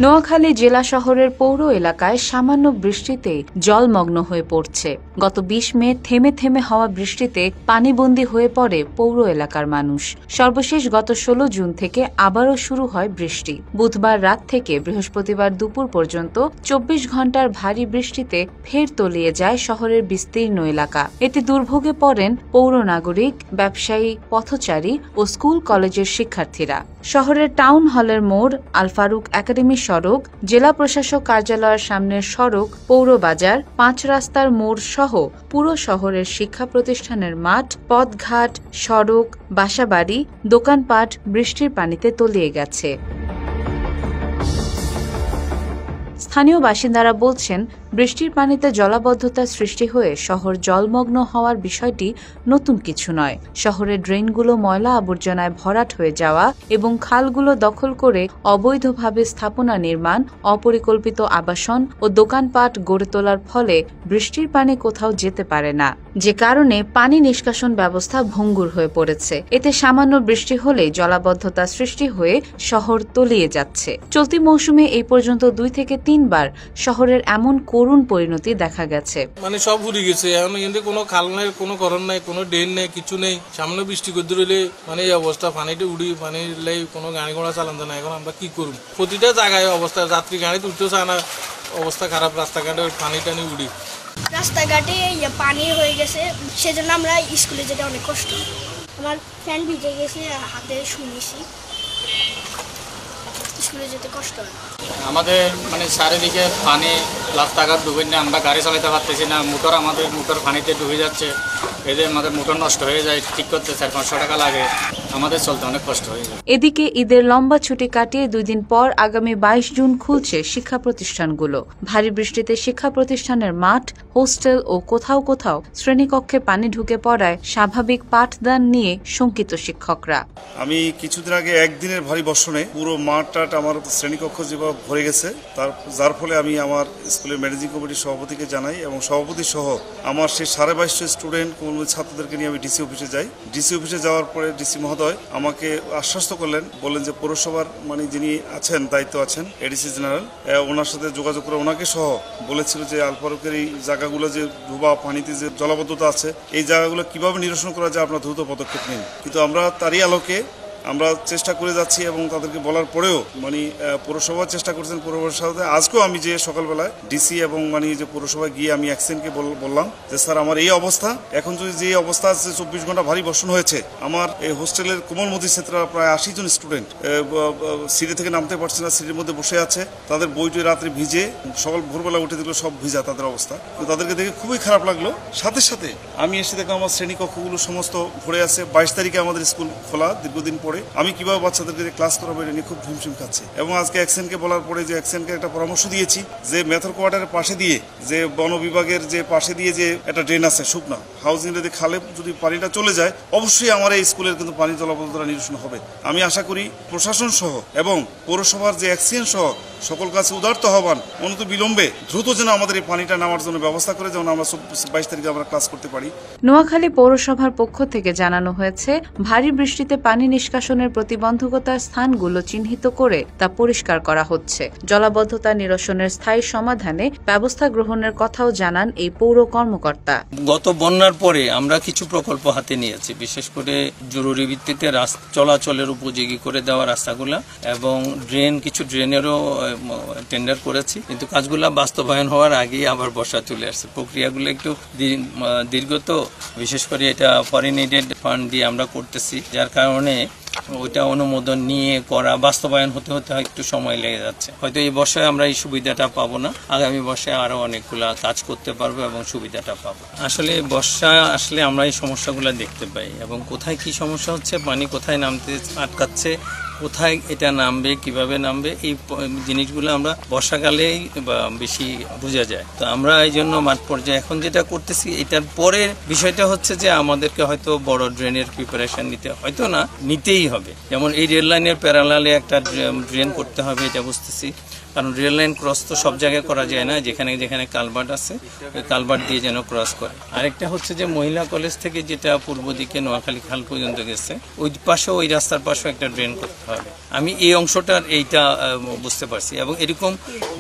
নোয়াখালী জেলা শহরের পৌর এলাকায় সামান্য বৃষ্টিতে জলমগ্ন হয়ে পড়ছে। গত ২০ মে থেমে থেমে হওয়া বৃষ্টিতে পানিবন্দী হয়ে পড়ে পৌর এলাকার মানুষ। সর্বশেষ গত ১৬ জুন থেকে আবারও শুরু হয় বৃষ্টি। বুধবার রাত থেকে বৃহস্পতিবার দুপুর পর্যন্ত ২৪ ঘণ্টার ভারী বৃষ্টিতে ফের তলিয়ে যায় শহরের বিস্তীর্ণ এলাকা। এতে দুর্ভোগে পড়েন পৌর নাগরিক, ব্যবসায়ী, পথচারী ও স্কুল কলেজের শিক্ষার্থীরা। শহরের টাউন হলের মোড়, আল ফারুক একাডেমি সড়ক, জেলা প্রশাসক কার্যালয়ের সামনের সড়ক, পৌর বাজার, ৫ রাস্তার মোড় সহ পুরো শহরের শিক্ষা প্রতিষ্ঠানের মাঠ, পথঘাট, সড়ক, বাসাবাড়ি, দোকানপাট বৃষ্টির পানিতে তলিয়ে গেছে। স্থানীয় বাসিন্দারা বলছেন, বৃষ্টির পানিতে জলাবদ্ধতা সৃষ্টি হয়ে শহর জলমগ্ন হওয়ার বিষয়টি নতুন কিছু নয়। শহরের ড্রেনগুলো ময়লা আবর্জনায় ভরাট হয়ে যাওয়া এবং খালগুলো দখল করে অবৈধভাবে স্থাপনা নির্মাণ, অপরিকল্পিত আবাসন ও দোকানপাট গড়ে তোলার ফলে বৃষ্টির পানি কোথাও যেতে পারে না, যে কারণে পানি নিষ্কাশন ব্যবস্থা ভঙ্গুর হয়ে পড়েছে। এতে সামান্য বৃষ্টি হলেই জলাবদ্ধতা সৃষ্টি হয়ে শহর তলিয়ে যাচ্ছে। চলতি মৌসুমে এই পর্যন্ত ২ থেকে ৩ বার শহরের এমন করুণ পরিণতি দেখা গেছে। মানে সব ঘুরে গেছে, এখন কিন্তু কোনো খাল নাই, কোনো করণ নাই, কোনো ড্রেন নেই, কিছু নেই। সামনে বৃষ্টি করতে রইলে মানে এই অবস্থা, পানিতে উড়ি, পানি কোনো গাড়ি ঘোড়া চালানো যায় না। এখন আমরা কি করব? প্রতিটা জায়গায় অবস্থা, যাত্রী গাড়িতে উঠতেও চায় না, অবস্থা খারাপ। রাস্তাঘাটে পানি টানি উড়ি, রাস্তাঘাটে পানি হয়ে গেছে, সেজন্য আমরা স্কুলে যেতে অনেক কষ্ট। আমার ফ্যান ভিজে গেছে, হাতে শুনেছি, স্কুলে যেতে কষ্ট হয়। আমাদের মানে চারিদিকে পানি, রাস্তাঘাট ডুবে না, আমরা গাড়ি চালাতে পারতেছি না। আমাদের মোটর পানিতে ডুবে যাচ্ছে, এদের আমাদের মোটর নষ্ট হয়ে যায়, ঠিক করতে ৪-৫০০ টাকা লাগে, আমাদের চলতে অনেক কষ্ট হয়ে যায়। এদিকে ঈদের লম্বা ছুটি কাটিয়ে ২ দিন পর আগামী ২২ জুন খুলছে শিক্ষা প্রতিষ্ঠানগুলো। ভারী বৃষ্টিতে শিক্ষা প্রতিষ্ঠানের মাঠ, হোস্টেল ও কোথাও কোথাও শ্রেণীকক্ষে পানি ঢুকে পড়ায় স্বাভাবিক পাঠদান নিয়ে শঙ্কিত শিক্ষকরা। আমি কিছুদিন আগে একদিনের ভারী বর্ষণে পুরো মাঠটাট আমার শ্রেণীকক্ষ যেভাবে ভরে গেছে, যার ফলে আমি আমার স্কুলের ম্যানেজিং কমিটির সভাপতিকে জানাই এবং সভাপতি সহ আমার সেই ২২৫০ স্টুডেন্ট ছাত্রদেরকে নিয়ে আমি ডিসি অফিসে যাই। ডিসি অফিসে যাওয়ার পরে ডিসি মহোদয় আমাকে আশ্বস্ত করলেন, বললেন যে পৌরসভার মানে যিনি আছেন, দায়িত্ব আছেন এডিসি জেনারেল, ওনার সাথে যোগাযোগ করে ওনাকে সহ বলেছিল যে আল ফারুকের এই জায়গাগুলো যে ডুবা পানিতে যে জলাবদ্ধতা আছে, এই জায়গাগুলো কিভাবে নিরসন করা যায় আপনারা দ্রুত পদক্ষেপ নিন। কিন্তু আমরা তারই আলোকে আমরা চেষ্টা করে যাচ্ছি এবং তাদেরকে বলার পরেও মানে পৌরসভা চেষ্টা করছেন। পৌরসভাতে আজকেও আমি যে সকালবেলায় ডিসি এবং মানে যে পৌরসভায় গিয়ে আমি অ্যাকশনকে বললাম যে স্যার আমার এই অবস্থা, এখন যদি যে অবস্থা আছে ২৪ ঘন্টা ভারী বর্ষণ হয়েছে, আমার এই হোস্টেলের কোমলমতি ছাত্ররা প্রায় ৮০ জন স্টুডেন্ট সিঁড়ি থেকে নামতে পারছে না, সিঁড়ির মধ্যে বসে আছে, তাদের বইটি রাত্রে ভিজে, সকাল ভোরবেলা উঠে দেখলো সব ভিজা তাদের অবস্থা। তো তাদেরকে দেখে খুবই খারাপ লাগলো। সাথে সাথে আমি এসে দেখলাম আমার শ্রেণীকক্ষগুলো সমস্ত ভরে আছে। ২২ তারিখে আমাদের স্কুল খোলা দীর্ঘদিন পরে, আমি কিভাবে বাচ্চাদেরকে ক্লাস করাবো এটা নিয়ে খুব হিমশিম খাচ্ছে। এবং আজকে অ্যাকশনকে বলার পরে যে অ্যাকশনকে একটা পরামর্শ দিয়েছি যে মেথর কোয়ার্টারের পাশে দিয়ে, যে বন বিভাগের যে পাশে দিয়ে যে একটা ড্রেন আছে শুকনা হাউজিং, যদি খালে যদি পানিটা চলে যায়, অবশ্যই আমার এই স্কুলের কিন্তু পানি জলাবদ্ধতা নিরসন হবে। আমি আশা করি প্রশাসন সহ এবং পৌরসভার যে অ্যাকশন সহ সকল কাছে উদারত আহ্বান, অন্তত বিলম্বে দ্রুত যেন আমাদের এই পানিটা নামার জন্য ব্যবস্থা করে, যেন আমরা ২২ তারিখে আমরা ক্লাস করতে পারি। নোয়াখালী পৌরসভার পক্ষ থেকে জানানো হয়েছে, ভারী বৃষ্টিতে পানি নিষ্কাশনের প্রতিবন্ধকতার স্থানগুলো চিহ্নিত করে তা পরিষ্কার করা হচ্ছে। জলাবদ্ধতা নিরসনের স্থায়ী সমাধানে ব্যবস্থা গ্রহণের কথাও জানান এই পৌর কর্মকর্তা। গত বন্যার পরে আমরা কিছু প্রকল্প হাতে নিয়েছি, বিশেষ করে জরুরি ভিত্তিতে চলাচলের উপযোগী করে দেওয়া রাস্তাগুলা এবং কিছু ড্রেনেরও টেন্ডার করেছি, কিন্তু কাজগুলা বাস্তবায়ন হওয়ার আগেই আবার বর্ষা চলে আসছে। প্রক্রিয়াগুলো একটু দীর্ঘ, তো বিশেষ করে এটা ফরেন এইডেড ফান্ড দিয়ে আমরা করতেছি, যার কারণে ওইটা অনুমোদন নিয়ে করা বাস্তবায়ন হতে একটু সময় লেগে যাচ্ছে। হয়তো এই বর্ষায় আমরা এই সুবিধাটা পাবো না, আগামী বর্ষায় আরো অনেকগুলা কাজ করতে পারবো এবং সুবিধাটা পাবো। আসলে বর্ষা আসলে আমরা এই সমস্যাগুলো দেখতে পাই এবং কোথায় কি সমস্যা হচ্ছে, পানি কোথায় নামতে আটকাচ্ছে, কোথায় এটা নামবে, কিভাবে নামবে, এই জিনিসগুলো আমরা বর্ষাকালেই বেশি বোঝা যায়। তো আমরা এই জন্য মাঠ পর্যায়ে এখন যেটা করতেছি, এটার পরের বিষয়টা হচ্ছে যে আমাদেরকে হয়তো বড় ড্রেনের প্রিপারেশন নিতেই হবে। যেমন এই রেল লাইনের প্যারালালে একটা ড্রেন করতে হবে, এটা বুঝতেছি, কারণ রেল লাইন ক্রস তো সব জায়গায় করা যায় না, যেখানে যেখানে কালভার্ট আছে ওই কালভার্ট দিয়ে যেন ক্রস করে। আরেকটা হচ্ছে যে মহিলা কলেজ থেকে যেটা পূর্ব দিকে নোয়াখালী খাল পর্যন্ত গেছে, ওই পাশে ওই রাস্তার পাশেও একটা ড্রেন করতে হবে। আমি এই অংশটার এইটা বুঝতে পারছি, এবং এরকম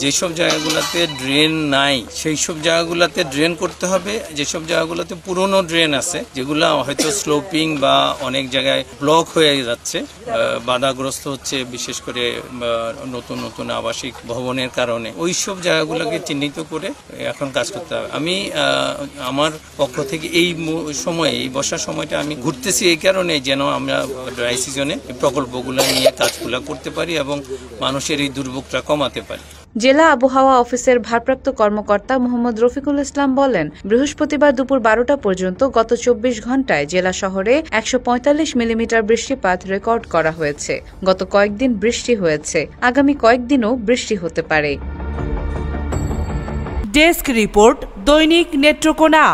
যেসব জায়গাগুলোতে ড্রেন নাই সেই সব জায়গাগুলোতে ড্রেন করতে হবে। যেসব জায়গাগুলোতে পুরনো ড্রেন আছে, যেগুলো হয়তো স্লোপিং বা অনেক জায়গায় ব্লক হয়ে যাচ্ছে, বাধাগ্রস্ত হচ্ছে, বিশেষ করে নতুন নতুন আবাসিক ভবনের কারণে, ওই সব জায়গাগুলোকে চিহ্নিত করে এখন কাজ করতে হবে। আমি আমার পক্ষ থেকে এই সময়ে, এই বর্ষার সময়টা আমি ঘুরতেছি এই কারণে যেন আমরা ড্রাই সিজনে প্রকল্পগুলো নিয়ে কাজগুলো করতে পারি এবং মানুষের এই দুর্ভোগটা কমাতে পারি। জেলা আবহাওয়া অফিসের ভারপ্রাপ্ত কর্মকর্তা মোহাম্মদ রফিকুল ইসলাম বলেন, বৃহস্পতিবার দুপুর 12টা পর্যন্ত গত 24 ঘন্টায় জেলা শহরে 145 মিলিমিটার বৃষ্টিপাত রেকর্ড করা হয়েছে। গত কয়েকদিন বৃষ্টি হয়েছে, আগামী কয়েকদিনও বৃষ্টি হতে পারে। ডেস্ক রিপোর্ট, দৈনিক নেত্রকোনা।